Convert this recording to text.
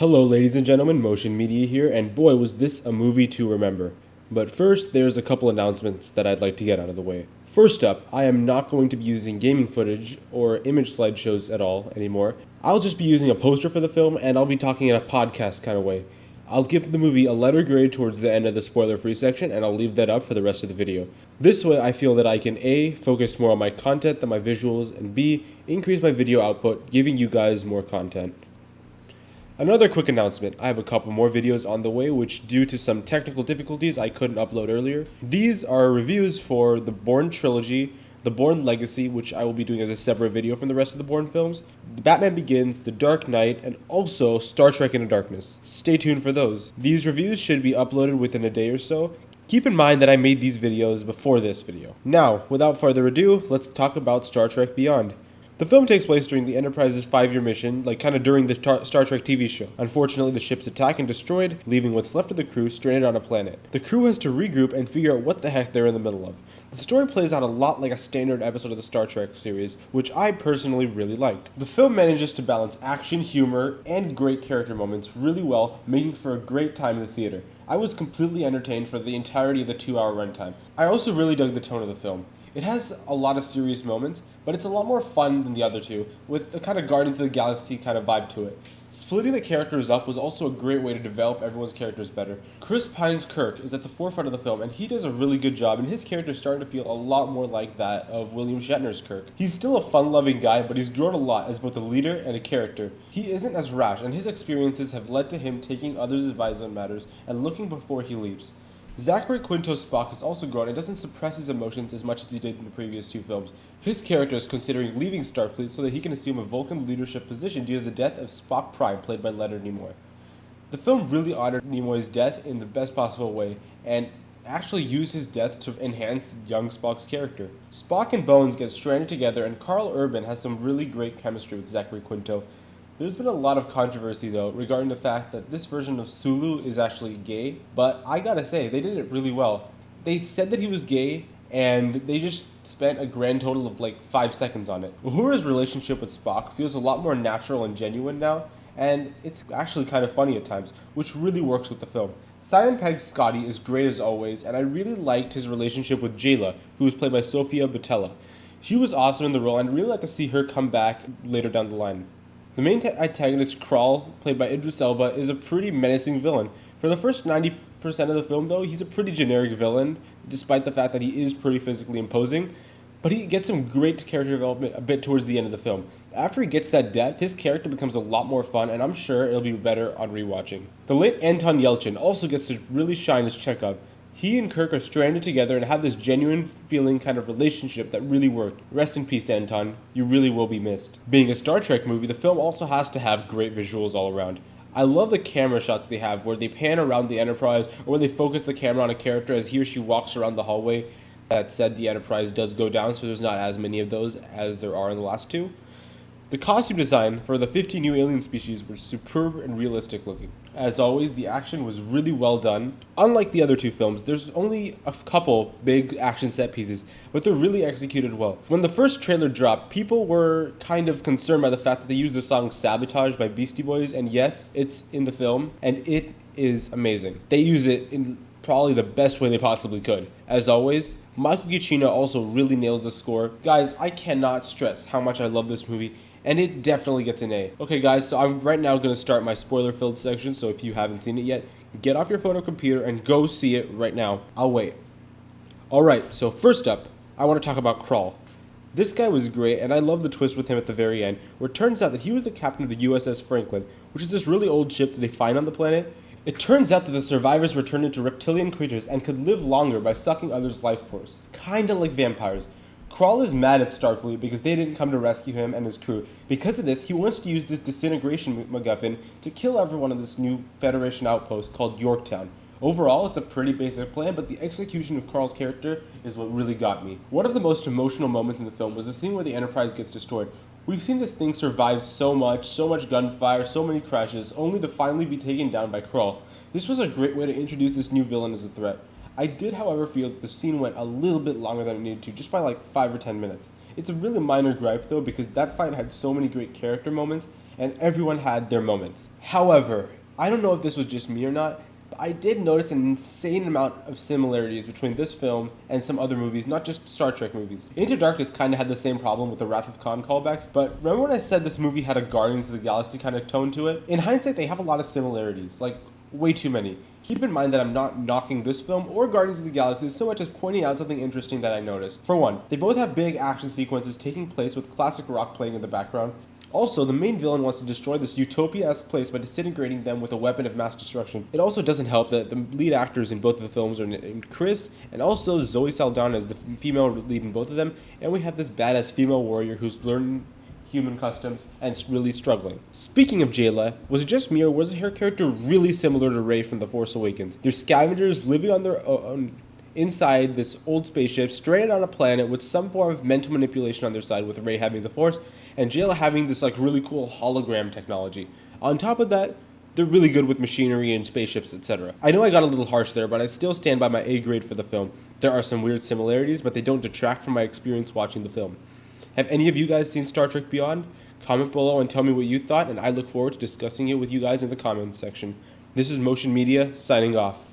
Hello ladies and gentlemen, Motion Media here, and boy was this a movie to remember. But first, there's a couple announcements that I'd like to get out of the way. First up, I am not going to be using gaming footage or image slideshows at all anymore. I'll just be using a poster for the film, and I'll be talking in a podcast kind of way. I'll give the movie a letter grade towards the end of the spoiler-free section, and I'll leave that up for the rest of the video. This way, I feel that I can A, focus more on my content than my visuals, and B, increase my video output, giving you guys more content. Another quick announcement, I have a couple more videos on the way which due to some technical difficulties I couldn't upload earlier. These are reviews for the Bourne trilogy, the Bourne Legacy, which I will be doing as a separate video from the rest of the Bourne films, The Batman Begins, The Dark Knight, and also Star Trek Into Darkness. Stay tuned for those. These reviews should be uploaded within a day or so. Keep in mind that I made these videos before this video. Now, without further ado, let's talk about Star Trek Beyond. The film takes place during the Enterprise's 5-year mission, kind of during the Star Trek TV show. Unfortunately, the ship's attacked and destroyed, leaving what's left of the crew stranded on a planet. The crew has to regroup and figure out what the heck they're in the middle of. The story plays out a lot like a standard episode of the Star Trek series, which I personally really liked. The film manages to balance action, humor, and great character moments really well, making for a great time in the theater. I was completely entertained for the entirety of the 2-hour runtime. I also really dug the tone of the film. It has a lot of serious moments, but it's a lot more fun than the other two, with a kind of Guardians of the Galaxy kind of vibe to it. Splitting the characters up was also a great way to develop everyone's characters better. Chris Pine's Kirk is at the forefront of the film, and he does a really good job, and his character is starting to feel a lot more like that of William Shatner's Kirk. He's still a fun-loving guy, but he's grown a lot as both a leader and a character. He isn't as rash, and his experiences have led to him taking others' advice on matters and looking before he leaps. Zachary Quinto's Spock has also grown and doesn't suppress his emotions as much as he did in the previous two films. His character is considering leaving Starfleet so that he can assume a Vulcan leadership position due to the death of Spock Prime, played by Leonard Nimoy. The film really honored Nimoy's death in the best possible way, and actually used his death to enhance young Spock's character. Spock and Bones get stranded together, and Karl Urban has some really great chemistry with Zachary Quinto. There's been a lot of controversy, though, regarding the fact that this version of Sulu is actually gay, but I gotta say, they did it really well. They said that he was gay, and they just spent a grand total of 5 seconds on it. Uhura's relationship with Spock feels a lot more natural and genuine now, and it's actually kind of funny at times, which really works with the film. Simon Pegg's Scotty is great as always, and I really liked his relationship with Jayla, who was played by Sofia Boutella. She was awesome in the role, and I'd really like to see her come back later down the line. The main antagonist, Krall, played by Idris Elba, is a pretty menacing villain. For the first 90% of the film, though, he's a pretty generic villain, despite the fact that he is pretty physically imposing. But he gets some great character development a bit towards the end of the film. After he gets that depth, his character becomes a lot more fun, and I'm sure it'll be better on rewatching. The late Anton Yelchin also gets to really shine as Chekhov. He and Kirk are stranded together and have this genuine feeling kind of relationship that really worked. Rest in peace, Anton. You really will be missed. Being a Star Trek movie, the film also has to have great visuals all around. I love the camera shots they have where they pan around the Enterprise or where they focus the camera on a character as he or she walks around the hallway. That said, the Enterprise does go down, so there's not as many of those as there are in the last two. The costume design for the 50 new alien species were superb and realistic looking. As always, the action was really well done. Unlike the other two films, there's only a couple big action set pieces, but they're really executed well. When the first trailer dropped, people were kind of concerned by the fact that they used the song Sabotage by Beastie Boys, and yes, it's in the film, and it is amazing. They use it in probably the best way they possibly could. As always, Michael Giacchino also really nails the score. Guys, I cannot stress how much I love this movie, and it definitely gets an A. Okay guys, so I'm right now going to start my spoiler-filled section, so if you haven't seen it yet, get off your phone or computer and go see it right now. I'll wait. Alright, so first up, I want to talk about Krall. This guy was great, and I love the twist with him at the very end, where it turns out that he was the captain of the USS Franklin, which is this really old ship that they find on the planet. It turns out that the survivors were turned into reptilian creatures and could live longer by sucking others' life force. Kinda like vampires. Krall is mad at Starfleet because they didn't come to rescue him and his crew. Because of this, he wants to use this disintegration MacGuffin to kill everyone on this new Federation outpost called Yorktown. Overall, it's a pretty basic plan, but the execution of Krall's character is what really got me. One of the most emotional moments in the film was the scene where the Enterprise gets destroyed. We've seen this thing survive so much gunfire, so many crashes, only to finally be taken down by Krall. This was a great way to introduce this new villain as a threat. I did, however, feel that the scene went a little bit longer than it needed to, just by 5 or 10 minutes. It's a really minor gripe, though, because that fight had so many great character moments, and everyone had their moments. However, I don't know if this was just me or not, but I did notice an insane amount of similarities between this film and some other movies, not just Star Trek movies. Into Darkness kind of had the same problem with the Wrath of Khan callbacks, but remember when I said this movie had a Guardians of the Galaxy kind of tone to it? In hindsight, they have a lot of similarities, like way too many. Keep in mind that I'm not knocking this film or Guardians of the Galaxy so much as pointing out something interesting that I noticed. For one, they both have big action sequences taking place with classic rock playing in the background. Also, the main villain wants to destroy this utopia-esque place by disintegrating them with a weapon of mass destruction. It also doesn't help that the lead actors in both of the films are named Chris, and also Zoe Saldana is the female lead in both of them, and we have this badass female warrior who's learning human customs and really struggling. Speaking of Jayla, was it just me or was her character really similar to Rey from The Force Awakens? They're scavengers living on their own inside this old spaceship, stranded on a planet with some form of mental manipulation on their side, with Rey having the Force and Jayla having this like really cool hologram technology. On top of that, they're really good with machinery and spaceships, etc. I know I got a little harsh there, but I still stand by my A grade for the film. There are some weird similarities, but they don't detract from my experience watching the film. Have any of you guys seen Star Trek Beyond? Comment below and tell me what you thought, and I look forward to discussing it with you guys in the comments section. This is Motion Media, signing off.